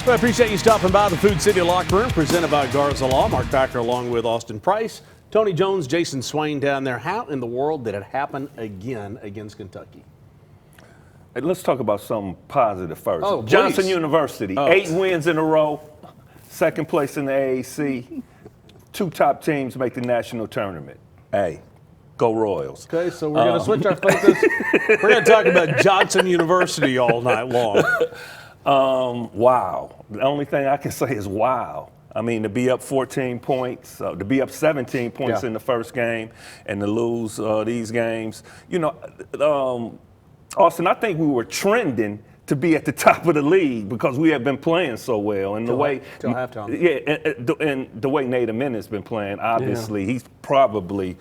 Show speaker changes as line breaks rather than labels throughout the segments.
Well, I appreciate you stopping by the Food City Locker Room, presented by Garza Law. Mark Packer along with Austin Price, Tony Jones, Jason Swain down there. How in the world did it happen again against Kentucky?
Hey, let's talk about something positive first.
Oh,
Johnson
please.
University, 8 wins in a row, second place in the AAC. 2 top teams make the national tournament. Hey, go Royals.
Okay, so we're going to switch our focus. We're going to talk about Johnson University all night long.
Wow. The only thing I can say is wow. I mean, to be up 14 points, to be up 17 points in the first game, and to lose these games. You know, Austin, I think we were trending to be at the top of the league because we have been playing so well. And the way,
till halftime.
Yeah, and the way Nate Amen's been playing, obviously, he's probably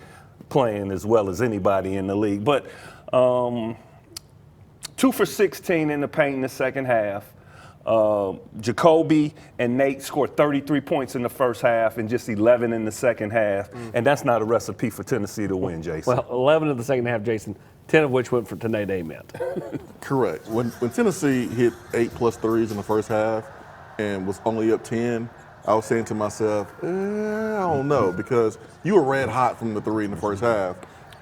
playing as well as anybody in the league. But 2 for 16 in the paint in the second half. Jacoby and Nate scored 33 points in the first half and just 11 in the second half. And that's not a recipe for Tennessee to win, Jason.
Well, 11 in the second half, Jason, 10 of which went to Nate Ament.
Correct. When Tennessee hit 8+ threes in the first half and was only up 10, I was saying to myself, I don't know, because you were red hot from the 3 in the first half.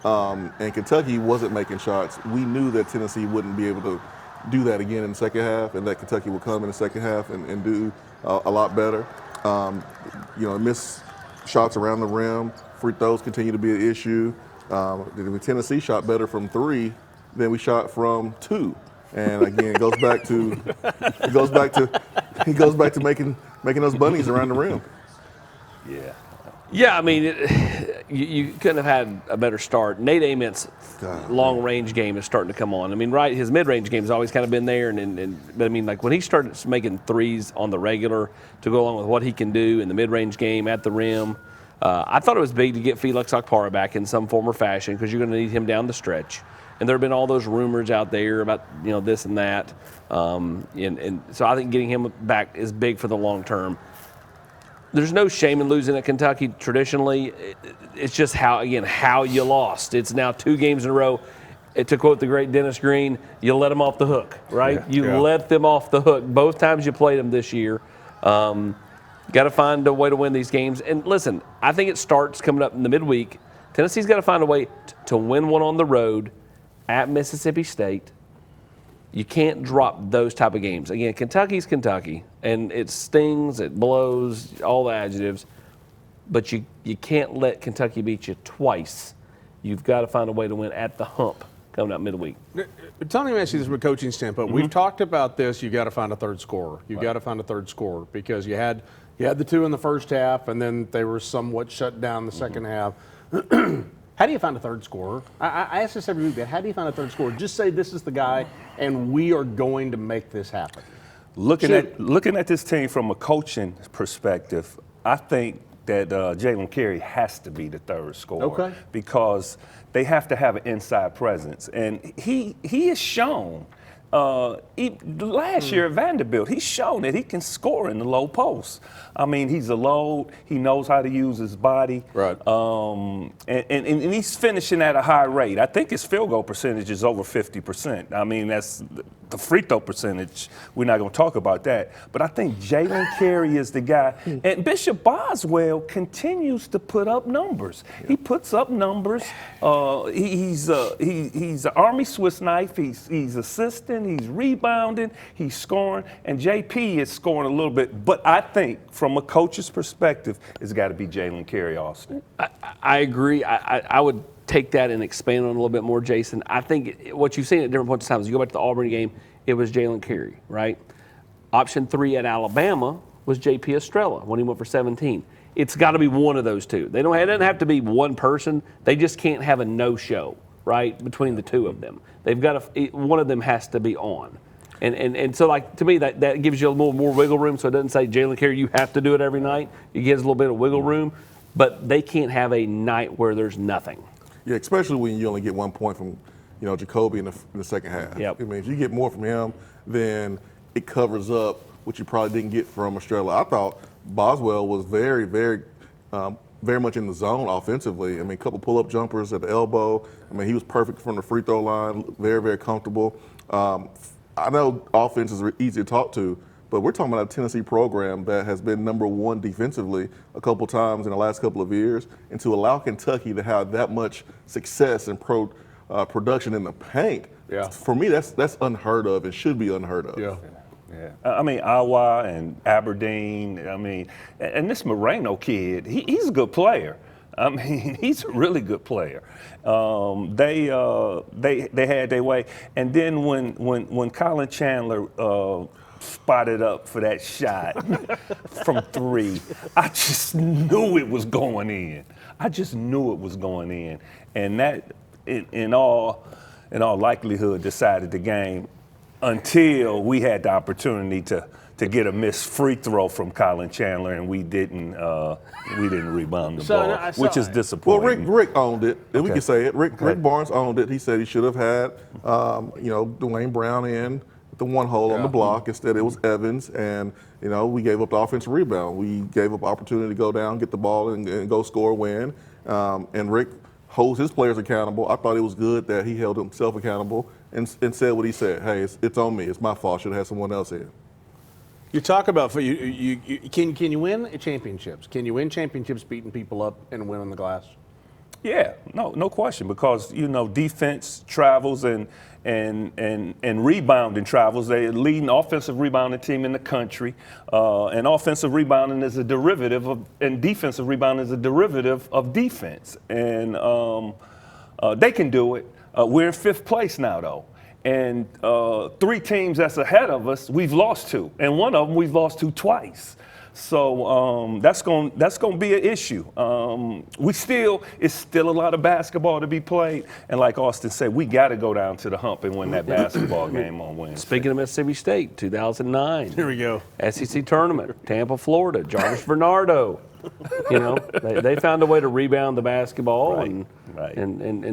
And Kentucky wasn't making shots. We knew that Tennessee wouldn't be able to do that again in the second half, and that Kentucky would come in the second half and do a lot better. You know, miss shots around the rim, free throws continue to be an issue. Tennessee shot better from 3 than we shot from 2, and again, it goes back to making those bunnies around the rim.
Yeah.
Yeah, I mean, you couldn't have had a better start. Nate Ament's long-range game is starting to come on. I mean, right, his mid-range game has always kind of been there, but I mean, like when he started making threes on the regular to go along with what he can do in the mid-range game at the rim, I thought it was big to get Felix Okpara back in some form or fashion because you're going to need him down the stretch. And there have been all those rumors out there about, you know, this and that. And so I think getting him back is big for the long term. There's no shame in losing at Kentucky traditionally. It's just how you lost. It's now 2 games in a row. To quote the great Dennis Green, you let them off the hook, right? Let them off the hook. Both times you played them this year. Got to find a way to win these games. And listen, I think it starts coming up in the midweek. Tennessee's got to find a way to win one on the road at Mississippi State. You can't drop those type of games. Again, Kentucky's Kentucky, and it stings, it blows, all the adjectives. But you can't let Kentucky beat you twice. You've got to find a way to win at the hump coming up midweek.
Tony, let me ask you this from a coaching standpoint. We've talked about this. You've got to find a third scorer. You've got to find a third scorer because you had the 2 in the first half, and then they were somewhat shut down the second half. How do you find a third scorer? I ask this every week, but how do you find a third scorer? Just say this is the guy, and we are going to make this happen.
Looking at this team from a coaching perspective, I think that Jalen Carey has to be the third scorer because they have to have an inside presence, and he has shown. Last year at Vanderbilt, he's shown that he can score in the low post. I mean, he's a load. He knows how to use his body.
Right.
And he's finishing at a high rate. I think his field goal percentage is over 50%. I mean, that's the free throw percentage. We're not going to talk about that. But I think Jalen Carey is the guy. And Bishop Boswell continues to put up numbers. He puts up numbers. He's an Army Swiss knife. He's assisting. He's rebounding, he's scoring, and JP is scoring a little bit. But I think, from a coach's perspective, it's got to be Jalen Carey, Austin.
I agree. I would take that and expand on it a little bit more, Jason. I think what you've seen at different points in time is you go back to the Auburn game, it was Jalen Carey, right? Option 3 at Alabama was JP Estrella when he went for 17. It's got to be one of those two. It doesn't have to be one person. They just can't have a no-show, right, between the 2 of them. They've got to, one of them has to be on. And so, like, to me, that gives you a little more wiggle room, so it doesn't say, Jalen Carey, you have to do it every night. It gives a little bit of wiggle room, but they can't have a night where there's nothing.
Yeah, especially when you only get 1 point from, Jacoby in the second half.
Yep.
I mean, if you get more from him, then it covers up what you probably didn't get from Estrella. I thought Boswell was very, very much in the zone offensively. I mean, a couple pull-up jumpers at the elbow. I mean, he was perfect from the free throw line, very, very comfortable. I know offenses are easy to talk to, But we're talking about a Tennessee program that has been number one defensively a couple times in the last couple of years, and to allow Kentucky to have that much success and production in the paint, for me, that's unheard of. It should be unheard of.
Yeah.
Yeah, I mean, Iowa and Aberdeen, I mean, and this Moreno kid, he's a good player. I mean, he's a really good player. They had their way. And then when Colin Chandler spotted up for that shot from 3, I just knew it was going in. I just knew it was going in. And that, in all likelihood, decided the game, until we had the opportunity to get a missed free throw from Colin Chandler, and we didn't rebound the ball, which is disappointing.
Well, Rick owned it, and we can say it. Rick Barnes owned it. He said he should have had, Dwayne Brown in the one hole on the block. Instead, it was Evans, and we gave up the offensive rebound. We gave up opportunity to go down, get the ball, and go score a win. And Rick holds his players accountable. I thought it was good that he held himself accountable and said what he said. Hey, it's on me. It's my fault. Should have had someone else in.
You talk about can you win championships? Can you win championships beating people up and winning the glass?
Yeah, no question, because defense travels and rebounding travels. They're leading offensive rebounding team in the country, and offensive rebounding is a derivative of, and defensive rebounding is a derivative of defense, and they can do it. We're in 5th place now, though. And 3 teams that's ahead of us, we've lost to, and one of them we've lost to twice. So that's going to be an issue. It's still a lot of basketball to be played, and like Austin said, we got to go down to the hump and win that basketball game on Wednesday.
Speaking of Mississippi State, 2009.
Here we go.
SEC tournament, Tampa, Florida, Jarvis Bernardo. They found a way to rebound the basketball and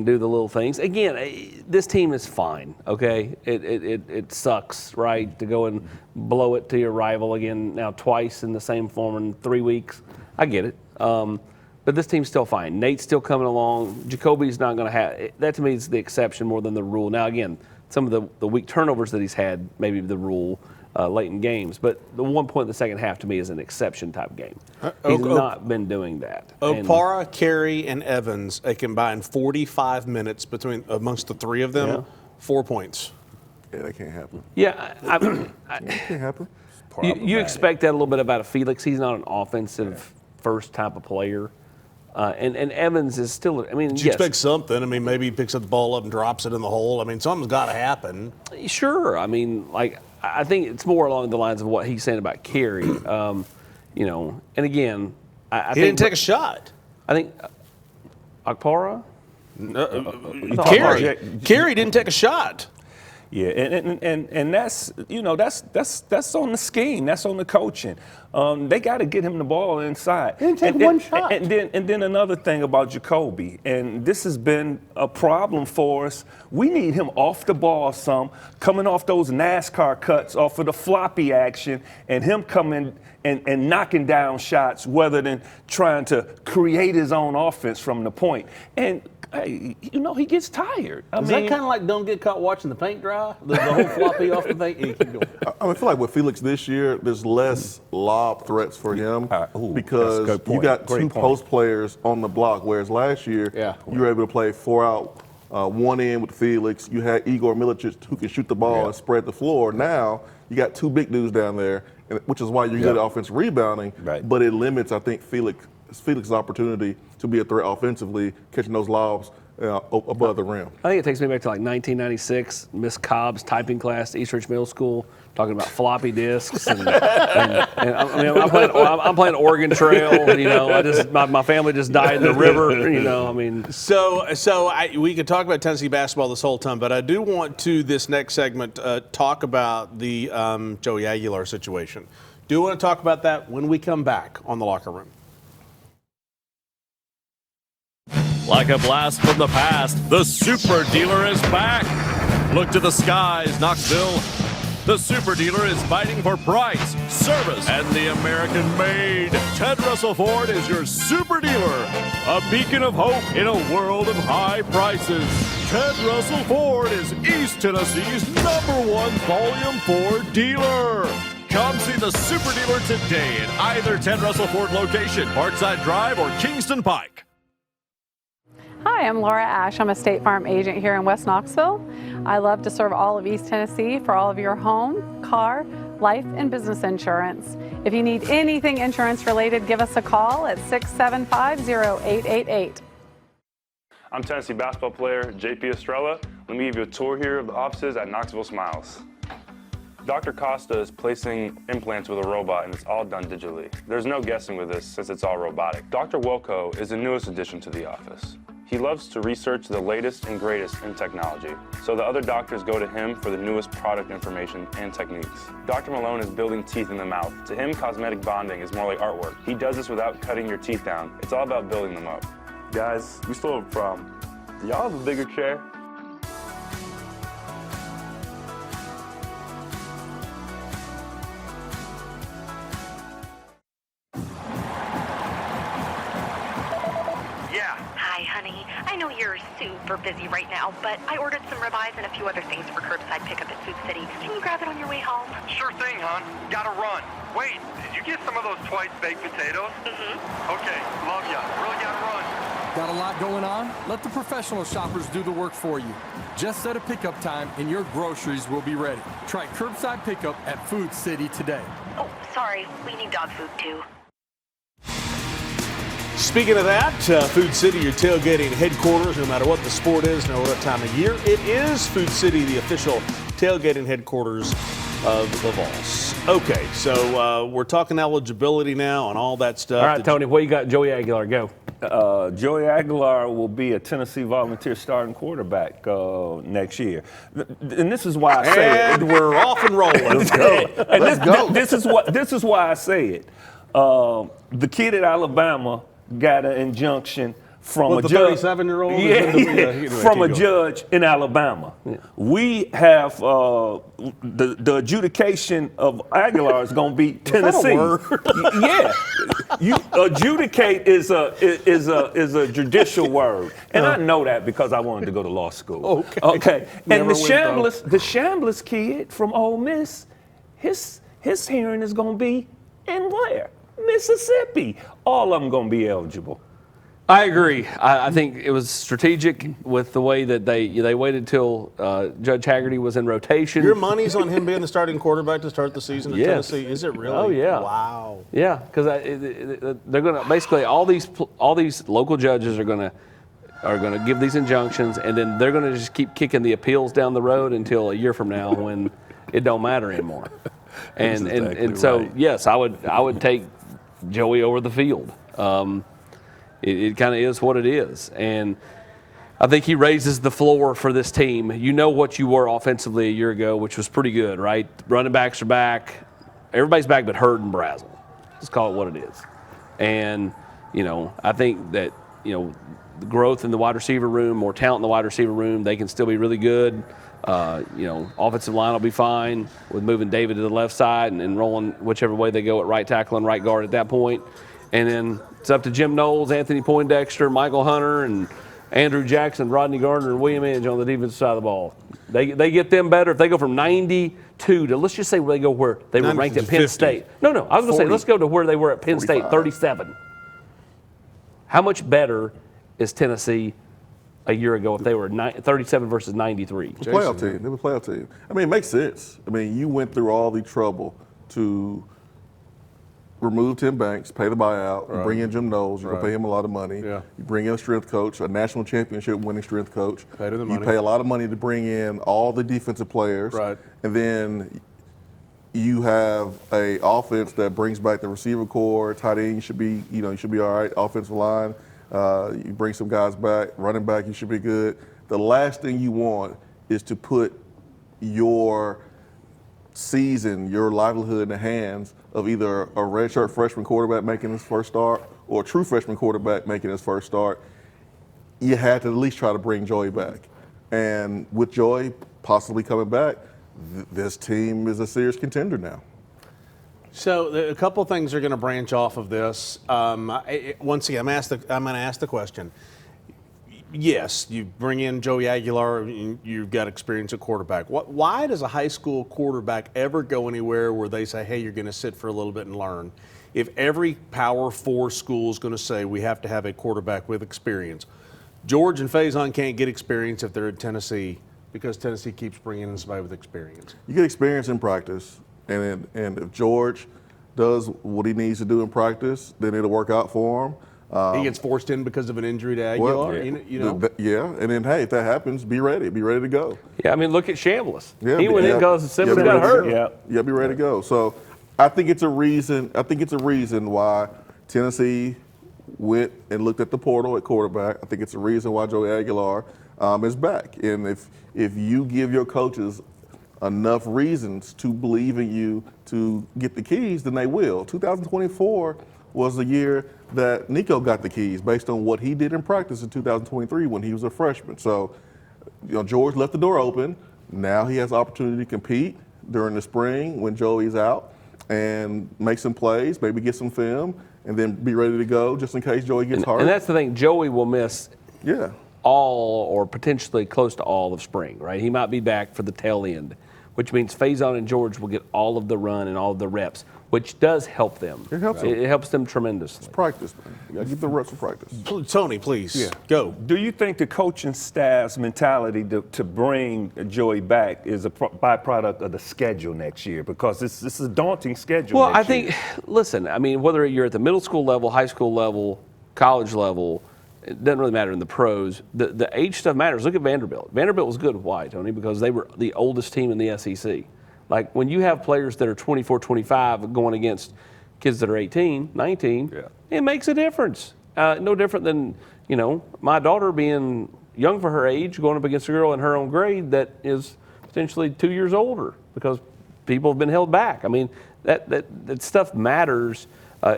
do the little things. Again, this team is fine. Okay, it sucks, right, to go and blow it to your rival again now twice in the same form in 3 weeks. I get it, but this team's still fine. Nate's still coming along. Jacoby's not going to have that. To me, is the exception more than the rule. Now, again, some of the weak turnovers that he's had, maybe the rule. Late in games, but the 1 point in the second half to me is an exception type game. He's not been doing that.
Okpara, Carey, and Evans, a combined 45 minutes amongst the 3 of them,
Yeah.
4 points.
Yeah, that can't happen.
Yeah,
It can't happen.
you expect that a little bit about a Felix. He's not an offensive first type of player. And Evans is still, I mean,
Did you expect something? I mean, maybe he picks up the ball up and drops it in the hole. I mean, something's got to happen.
Sure. I mean, I think it's more along the lines of what he's saying about Carey. And again, I think.
He didn't take a shot.
I think Okpara?
Carey didn't take a shot.
Yeah, and that's that's on the scheme. That's on the coaching. They got to get him the ball inside.
He didn't take one shot.
And then another thing about Jacoby, and this has been a problem for us. We need him off the ball some, coming off those NASCAR cuts, off of the floppy action, and him coming and knocking down shots rather than trying to create his own offense from the point. And hey, he gets tired.
Is that kind of like don't get caught watching the paint dry? The whole floppy off the thing? Yeah, keep going.
I feel like with Felix this year, there's less lob threats for him because
that's a good point.
you got
Great
2
point.
post players on the block, whereas last year you were able to play 4 out, 1 in with Felix. You had Igor Milicic who can shoot the ball and spread the floor. Now you got 2 big dudes down there, which is why you're good at offensive rebounding, but it limits, I think, Felix's opportunity to be a threat offensively, catching those lobs above the rim.
I think it takes me back to like 1996, Miss Cobb's typing class at East Ridge Middle School, talking about floppy disks. And I mean, I'm playing Oregon Trail. My family just died in the river. I mean.
So we could talk about Tennessee basketball this whole time, but I do want to, this next segment, talk about the Joey Aguilar situation. Do want to talk about that when we come back on The Locker Room.
Like a blast from the past, the Super Dealer is back. Look to the skies, Knoxville. The Super Dealer is fighting for price, service, and the American made. Ted Russell Ford is your Super Dealer, a beacon of hope in a world of high prices. Ted Russell Ford is East Tennessee's #1 Volume 4 dealer. Come see the Super Dealer today at either 10 Russell Ford location, Parkside Drive or Kingston Pike.
Hi, I'm Laura Ash. I'm a State Farm agent here in West Knoxville. I love to serve all of East Tennessee for all of your home, car, life, and business insurance. If you need anything insurance related, give us a call at 675-0888.
I'm Tennessee basketball player JP Estrella. Let me give you a tour here of the offices at Knoxville Smiles. Dr. Costa is placing implants with a robot, and it's all done digitally. There's no guessing with this since it's all robotic. Dr. Wilco is the newest addition to the office. He loves to research the latest and greatest in technology, so the other doctors go to him for the newest product information and techniques. Dr. Malone is building teeth in the mouth. To him, cosmetic bonding is more like artwork. He does this without cutting your teeth down. It's all about building them up. Guys, we still have a problem. Do y'all have a bigger chair?
Hi, honey. I know you're super busy right now, but I ordered some ribeyes and a few other things for curbside pickup at Food City. Can you grab it on your way home?
Sure thing, hon. Gotta run. Wait, did you get some of those twice baked potatoes?
Mm-hmm.
Okay, love ya. Really gotta run.
Got a lot going on? Let the professional shoppers do the work for you. Just set a pickup time and your groceries will be ready. Try curbside pickup at Food City today.
Oh, sorry. We need dog food, too.
Speaking of that, Food City, your tailgating headquarters, no matter what the sport is, no matter what time of year, it is Food City, the official tailgating headquarters of the Vols. Okay, so we're talking eligibility now and all that stuff.
All right, Tony, what you got? Joey Aguilar, go.
Joey Aguilar will be a Tennessee Volunteer starting quarterback next year. And this is why I say
And we're off and rolling.
Let's go. This is why I say it. The kid at Alabama got an injunction from
What,
a
the
judge.
37-year-old?
From a judge in Alabama. Yeah. We have the adjudication of Aguilar is going to be Tennessee. Yeah, you adjudicate is a judicial word, and I know that because I wanted to go to law school. Okay. And the Chambliss kid from Ole Miss, his hearing is going to be in where? Mississippi. All of them going to be eligible.
I agree. I think it was strategic with the way that they waited till Judge Haggerty was in rotation.
Your money's on him being the starting quarterback to start the season in Tennessee. Is it really?
Oh yeah.
Wow.
Yeah, because they're going to basically all these local judges are going to give these injunctions, and then they're going to just keep kicking the appeals down the road until a year from now when it don't matter anymore. And so yes, I would take Joey over the field. It kind of is what it is. And I think he raises the floor for this team. You know what you were offensively a year ago, which was pretty good, right? Running backs are back. Everybody's back but Hurd and Brazel. Let's call it what it is. And, I think that, the growth in the wide receiver room, more talent in the wide receiver room, they can still be really good. Offensive line will be fine with moving David to the left side and rolling whichever way they go at right tackle and right guard at that point. And then it's up to Jim Knowles, Anthony Poindexter, Michael Hunter, and Andrew Jackson, Rodney Gardner, and William Inge on the defensive side of the ball. They get them better if they go from 92 to, let's just say they go where they were ranked at Penn
50.
State. No, I was going to say let's go to where they were at Penn 45. State, 37. How much better is Tennessee a year ago if they were 37 versus 93?
They were a playoff team. I mean, it makes sense. I mean, you went through all the trouble to remove Tim Banks, pay the buyout, you bring in Jim Knowles, you're going to pay him a lot of money. Yeah. You bring in a strength coach, a national championship winning strength coach. You pay a lot of money to bring in all the defensive players. Right. And then you have a offense that brings back the receiver core, tight end, you should be all right, offensive line. You bring some guys back, running back, you should be good. The last thing you want is to put your season, your livelihood in the hands of either a redshirt freshman quarterback making his first start or a true freshman quarterback making his first start. You had to at least try to bring Joey back. And with Joey possibly coming back, this team is a serious contender now.
So a couple things are going to branch off of this. Once again, I'm going to ask the question. yes, you bring in Joey Aguilar, you've got experience at quarterback. Why does a high school quarterback ever go anywhere where they say, hey, you're going to sit for a little bit and learn? If every Power 4 school is going to say we have to have a quarterback with experience, George and Faison can't get experience if they're at Tennessee because Tennessee keeps bringing in somebody with experience.
You get experience in practice, and if George does what he needs to do in practice, then it'll work out for him.
He gets forced in because of an injury to Aguilar.
Well,
you know?
And then hey, if that happens, be ready to go.
Yeah, I mean, look at Chambliss.
Yeah,
he went in because Simmons
be
got
ready to
hurt.
go. Be ready to go. So I think it's a reason. I think it's a reason why Tennessee went and looked at the portal at quarterback. I think it's a reason why Joey Aguilar is back. And if you give your coaches enough reasons to believe in you to get the keys, then they will. 2024 was the year that Nico got the keys based on what he did in practice in 2023 when he was a freshman. So, George left the door open. Now he has opportunity to compete during the spring when Joey's out and make some plays, maybe get some film, and then be ready to go just in case Joey gets hurt.
And that's the thing, Joey will miss all or potentially close to all of spring, right? He might be back for the tail end, which means Faison and George will get all of the run and all of the reps, which does help them.
It helps them.
It helps them tremendously.
It's practice, man. You got to get the reps for practice.
Tony, please, go.
Do you think the coaching staff's mentality to bring Joey back is a byproduct of the schedule next year? Because this is a daunting schedule.
Well, I think, listen, I mean, whether you're at the middle school level, high school level, college level, it doesn't really matter in the pros. The age stuff matters. Look at Vanderbilt. Vanderbilt was good. Why, Tony? Because they were the oldest team in the SEC. Like, when you have players that are 24, 25 going against kids that are 18, 19, it makes a difference. No different than, my daughter being young for her age, going up against a girl in her own grade that is potentially 2 years older because people have been held back. I mean, that stuff matters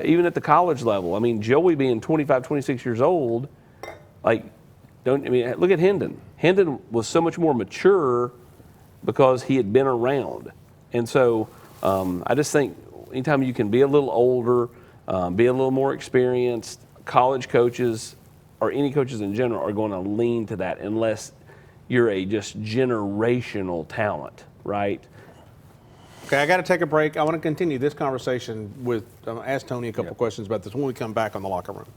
even at the college level. I mean, Joey being 25, 26 years old, look at Hendon. Hendon was so much more mature because he had been around. And so I just think anytime you can be a little older, be a little more experienced, college coaches or any coaches in general are going to lean to that unless you're a just generational talent, right?
Okay, I got to take a break. I want to continue this conversation with, ask Tony a couple questions about this when we come back on the locker room.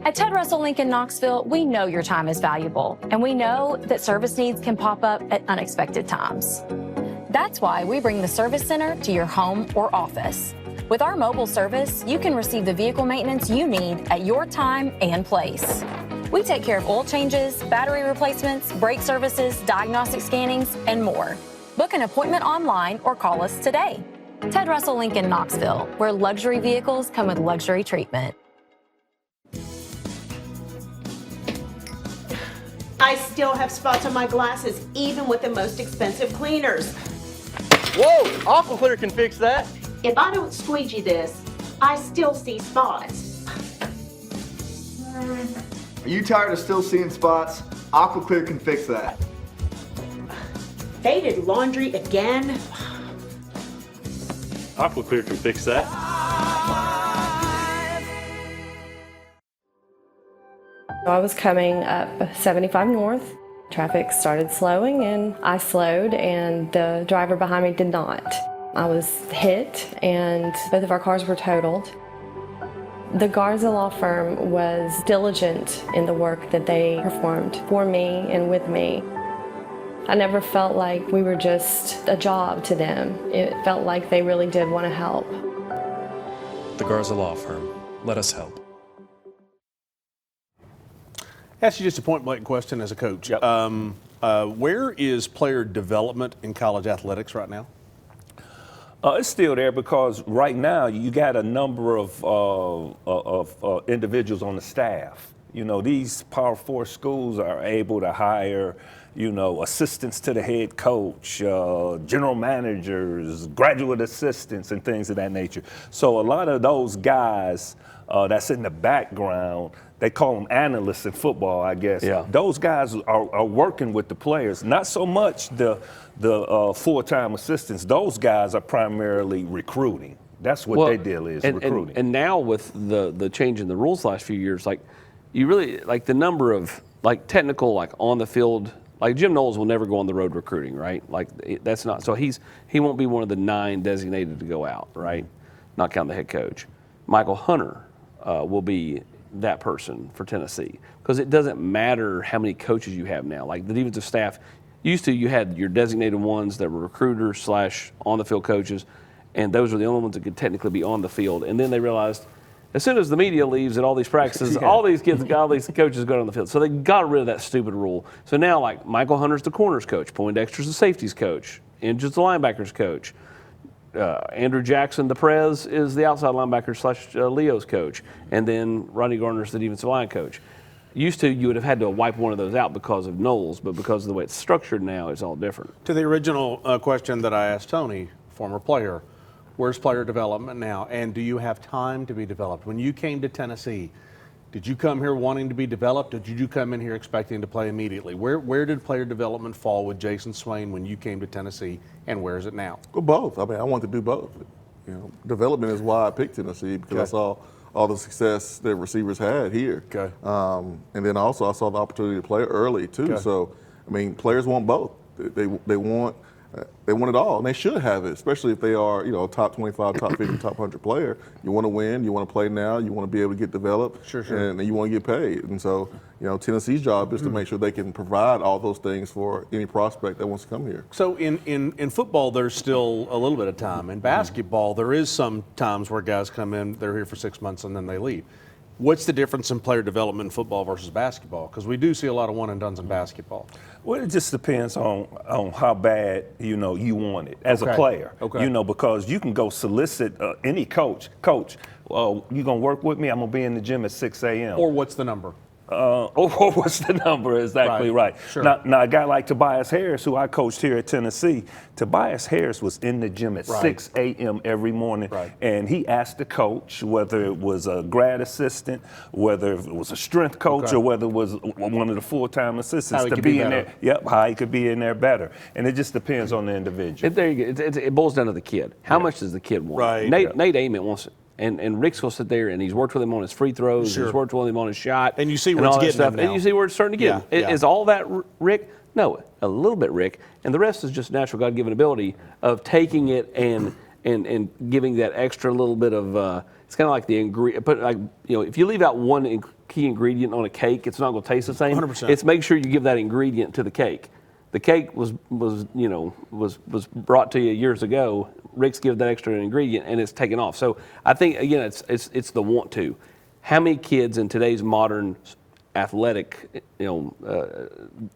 At Ted Russell Lincoln Knoxville, we know your time is valuable, and we know that service needs can pop up at unexpected times. That's why we bring the Service Center to your home or office. With our mobile service, you can receive the vehicle maintenance you need at your time and place. We take care of oil changes, battery replacements, brake services, diagnostic scannings, and more. Book an appointment online or call us today. Ted Russell Lincoln Knoxville, where luxury vehicles come with luxury treatment.
I still have spots on my glasses, even with the most expensive cleaners.
Whoa, Aquaclear can fix that.
If I don't squeegee this, I still see spots.
Are you tired of still seeing spots? Aquaclear can fix that.
Faded laundry again?
Aquaclear can fix that.
I was coming up 75 North. Traffic started slowing and I slowed and the driver behind me did not. I was hit and both of our cars were totaled. The Garza law firm was diligent in the work that they performed for me and with me. I never felt like we were just a job to them. It felt like they really did want to help.
The Garza law firm. Let us help.
Ask you just a point-blank question as a coach.
Yep.
Where is player development in college athletics right now?
It's still there because right now you got a number of individuals on the staff. You know, these Power 4 schools are able to hire, you know, assistants to the head coach, general managers, graduate assistants, and things of that nature. So a lot of those guys that's in the background, they call them analysts in football, I guess.
Yeah.
Those guys are working with the players, not so much the full-time assistants. Those guys are primarily recruiting. That's what their deal is, recruiting.
And now with the change in the rules the last few years, like you really like the number of like technical, like on the field, like Jim Knowles will never go on the road recruiting, right? Like that's not, so he won't be one of the 9 designated to go out, right? Not counting the head coach. Michael Hunter will be that person for Tennessee because it doesn't matter how many coaches you have now. Like the defensive staff, used to you had your designated ones that were recruiters / on the field coaches, and those were the only ones that could technically be on the field. And then they realized as soon as the media leaves at all these practices, all these coaches go on the field. So they got rid of that stupid rule. So now like Michael Hunter's the corners coach, Poindexter's the safeties coach, Inge's the linebackers coach. Andrew Jackson, the Prez, is the outside linebacker / Leo's coach. And then Rodney Garner's the defensive line coach. Used to, you would have had to wipe one of those out because of Knowles, but because of the way it's structured now, it's all different.
To the original question that I asked Tony, former player, where's player development now? And do you have time to be developed? When you came to Tennessee, did you come here wanting to be developed, or did you come in here expecting to play immediately? Where did player development fall with Jason Swain when you came to Tennessee, and where is it now?
Well, both. I mean, I want to do both. You know, development is why I picked Tennessee because I saw all the success that receivers had here.
Okay.
And then also I saw the opportunity to play early too.
Okay.
So, I mean, players want both. They want it all, and they should have it, especially if they are, you know, top 25, top 50, top 100 player. You want to win, you want to play now, you want to be able to get developed,
Sure.
and you want to get paid. And so, you know, Tennessee's job is to make sure they can provide all those things for any prospect that wants to come here.
So in football, there's still a little bit of time. In basketball, there is some times where guys come in, they're here for 6 months, and then they leave. What's the difference in player development in football versus basketball? Because we do see a lot of one-and-dones in basketball.
Well, it just depends on how bad, you know, you want it as a player.
Okay.
You know, because you can go solicit any coach. Coach, you going to work with me? I'm going to be in the gym at 6 a.m.
Or what's the number?
What's the number? Exactly right.
Sure.
Now, a guy like Tobias Harris, who I coached here at Tennessee, Tobias Harris was in the gym at 6 a.m. every morning, and he asked the coach whether it was a grad assistant, whether it was a strength coach, or whether it was one of the full-time assistants to be in there. Yep, how he could be in there better. And it just depends on the individual.
There you go. It boils down to the kid. How much does the kid want?
Right.
Nate Ament wants it. And Rick's going to sit there, and he's worked with him on his free throws.
Sure.
He's worked with him on his shot.
And you see where it's getting him now.
And you see where it's starting to get him. Is all that Rick? No, a little bit Rick. And the rest is just natural God-given ability of taking it and giving that extra little bit of, it's kind of like the ingredient. But like, you know, if you leave out one key ingredient on a cake, it's not going to taste the same.
100%.
It's make sure you give that ingredient to the cake. The cake was brought to you years ago. Rick's give that extra ingredient, and it's taken off. So I think again, it's the want to. How many kids in today's modern athletic,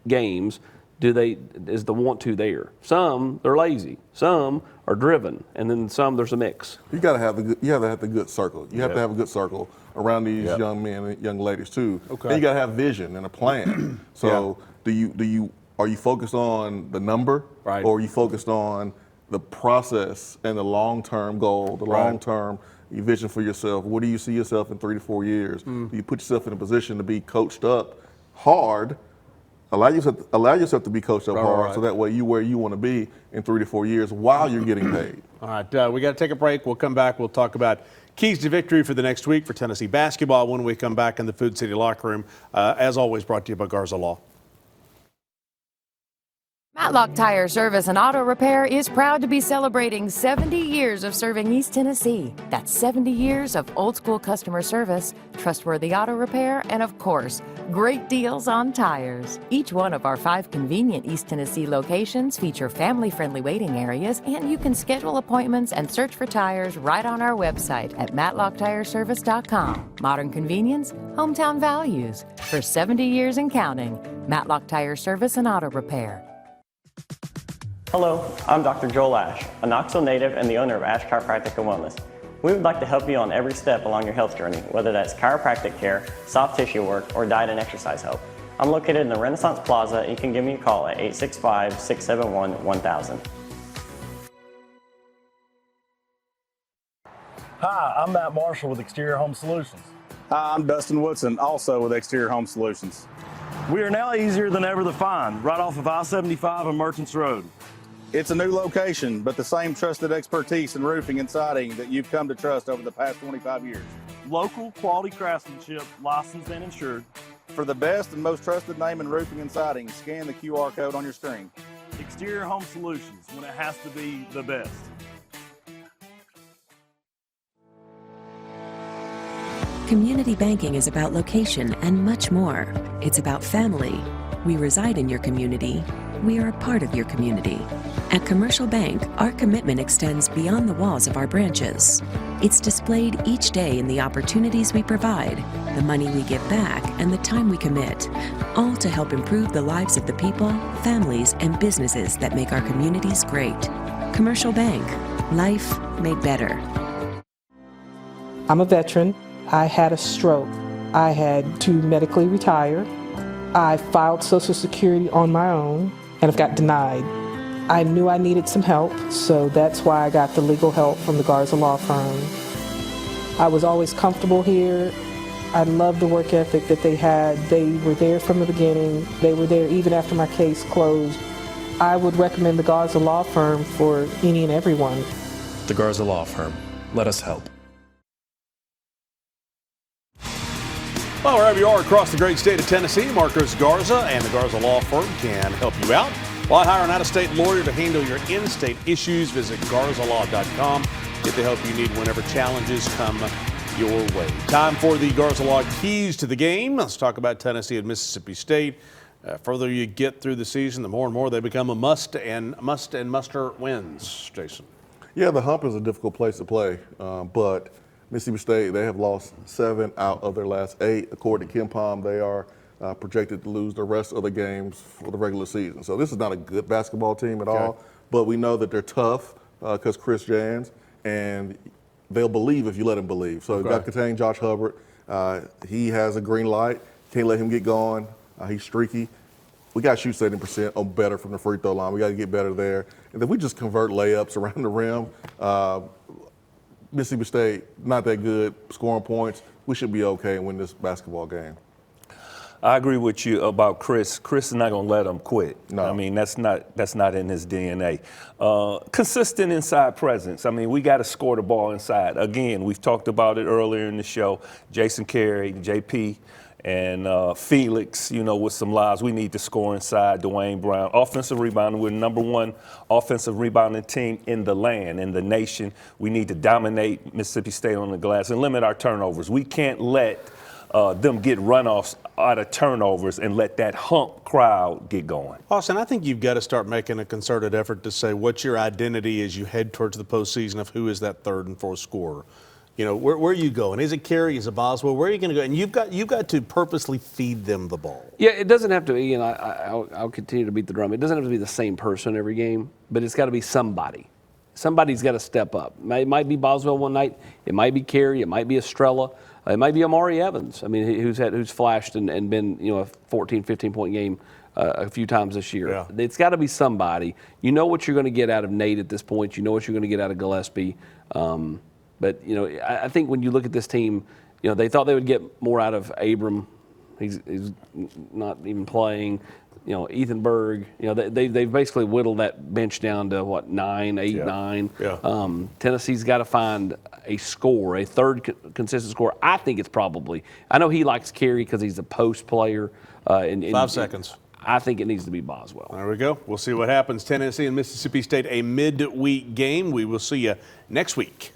games is the want to there? Some they're lazy, some are driven, and then some there's a mix.
You gotta have the good circle. You have to have a good circle around these young men and young ladies too.
Okay.
And you gotta have vision and a plan. So are you focused on the number, or are you focused on the process and the long-term goal, the long-term vision for yourself? Where do you see yourself in 3 to 4 years? Do you put yourself in a position to be coached up hard? Allow yourself to be coached up hard, so that way you're where you want to be in 3 to 4 years while you're getting paid.
All right, we got to take a break. We'll come back. We'll talk about keys to victory for the next week for Tennessee basketball when we come back in the Food City locker room. As always, brought to you by Garza Law.
Matlock Tire Service and Auto Repair is proud to be celebrating 70 years of serving East Tennessee. That's 70 years of old school customer service, trustworthy auto repair, and of course, great deals on tires. Each one of our 5 convenient East Tennessee locations feature family-friendly waiting areas, and you can schedule appointments and search for tires right on our website at matlocktireservice.com. Modern convenience, hometown values. For 70 years and counting, Matlock Tire Service and Auto Repair.
Hello, I'm Dr. Joel Ash, a Knoxville native and the owner of Ash Chiropractic and Wellness. We would like to help you on every step along your health journey, whether that's chiropractic care, soft tissue work, or diet and exercise help. I'm located in the Renaissance Plaza, and you can give me a call at 865-671-1000.
Hi, I'm Matt Marshall with Exterior Home Solutions. Hi, I'm Dustin Woodson, also with Exterior Home Solutions. We are now easier than ever to find, right off of I-75 and Merchants Road. It's a new location, but the same trusted expertise in roofing and siding that you've come to trust over the past 25 years. Local quality craftsmanship, licensed and insured. For the best and most trusted name in roofing and siding, scan the QR code on your screen. Exterior Home Solutions, when it has to be the best.
Community banking is about location and much more. It's about family. We reside in your community. We are a part of your community. At Commercial Bank, our commitment extends beyond the walls of our branches. It's displayed each day in the opportunities we provide, the money we give back, and the time we commit, all to help improve the lives of the people, families, and businesses that make our communities great. Commercial Bank, life made better.
I'm a veteran. I had a stroke. I had to medically retire. I filed Social Security on my own and have got denied. I knew I needed some help, so that's why I got the legal help from the Garza law firm. I was always comfortable here. I loved the work ethic that they had. They were there from the beginning. They were there even after my case closed. I would recommend the Garza law firm for any and everyone.
The Garza Law Firm. Let us help.
Well, wherever you are across the great state of Tennessee, Marcos Garza and the Garza Law Firm can help you out. Why hire an out-of-state lawyer to handle your in-state issues? Visit garzalaw.com. Get the help you need whenever challenges come your way. Time for the Garza Law Keys to the Game. Let's talk about Tennessee and Mississippi State. Further you get through the season, the more and more they become a muster wins. Jason.
Yeah, the hump is a difficult place to play, but Mississippi State, they have lost 7 out of their last 8. According to Kim Palm, they are projected to lose the rest of the games for the regular season. So this is not a good basketball team at all, but we know that they're tough because Chris Jans, and they'll believe if you let them believe. So you've got to contain Josh Hubbard. He has a green light. Can't let him get going. He's streaky. We got to shoot 70% or better from the free throw line. We got to get better there. And then we just convert layups around the rim. Mississippi State, not that good scoring points. We should be okay and win this basketball game.
I agree with you about Chris. Chris is not going to let him quit.
No.
I mean, that's not in his DNA. Consistent inside presence. I mean, we got to score the ball inside. Again, we've talked about it earlier in the show. Jason Carey, JP, and Felix, with some lives. We need to score inside. Dwayne Brown. Offensive rebounding. We're the #1 offensive rebounding team in the land, in the nation. We need to dominate Mississippi State on the glass and limit our turnovers. We can't let them get runoffs out of turnovers and let that hump crowd get going.
Austin, I think you've got to start making a concerted effort to say what's your identity as you head towards the postseason of who is that 3rd and 4th scorer. Where are you going? Is it Carey? Is it Boswell? Where are you going to go? And you've got to purposely feed them the ball.
Yeah, it doesn't have to be, and I'll continue to beat the drum. It doesn't have to be the same person every game, but it's got to be somebody. Somebody's got to step up. It might be Boswell one night. It might be Carey. It might be Estrella. It might be Amari Evans. I mean, who's flashed and been a 14, 15-point game a few times this year.
Yeah.
It's got to be somebody. You know what you're going to get out of Nate at this point. You know what you're going to get out of Gillespie. But I think when you look at this team, they thought they would get more out of Abram. He's not even playing. Ethan Berg. They've basically whittled that bench down to what 9.
Yeah.
Tennessee's got to find a score, a third consistent score. I think it's probably. I know he likes Carey because he's a post player.
5 seconds.
I think it needs to be Boswell.
There we go. We'll see what happens. Tennessee and Mississippi State, a midweek game. We will see you next week.